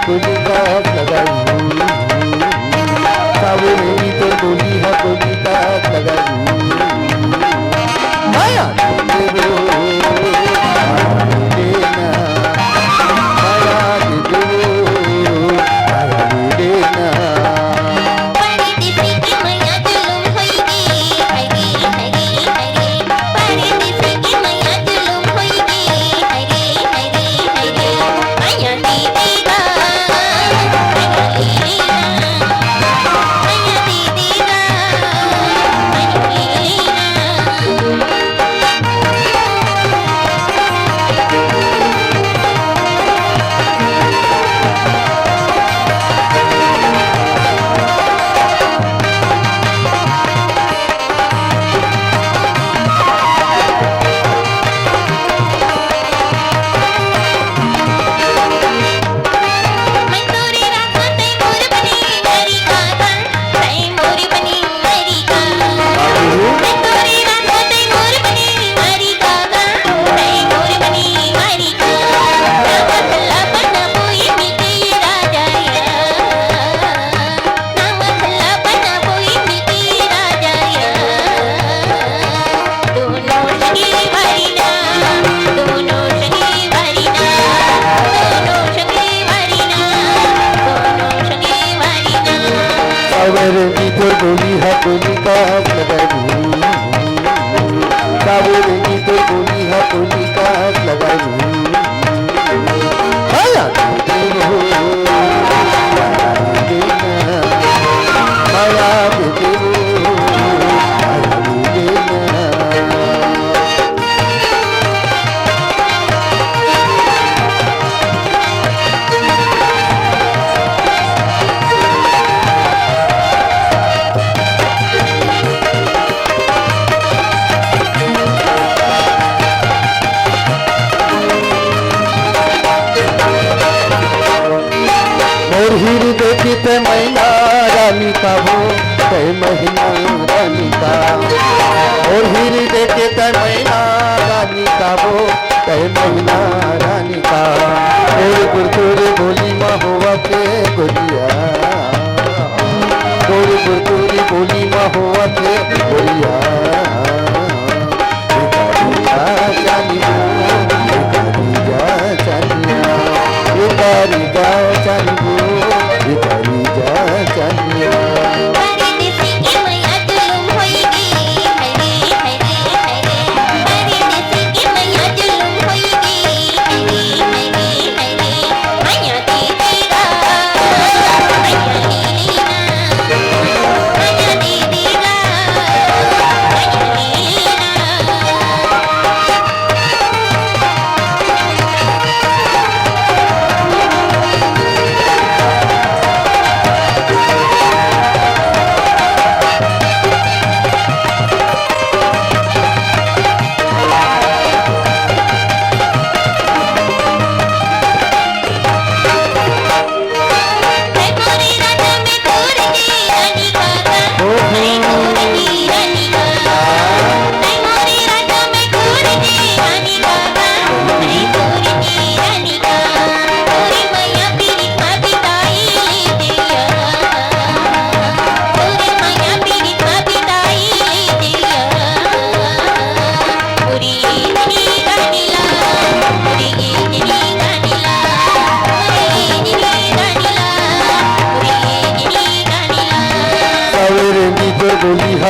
कली काट लगाई सावरे तो कली कली काट लगाई माया दे देना माया दे देना सावरे तो कली काट लगाई सावरे तो कली काट लगाई माया दे देना माया दे और हीर देखी ते महीना रानी का वो ते महीना रानी का और हीर देखे ते महीना रानी का वो ते महीना रानी का और गुरगुर बोली माँ हुआ के गुरिया और गुरगुरी बोली माँ हुआ के गुरिया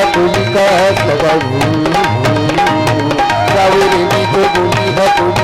कली काट लगाई सावरे तो कली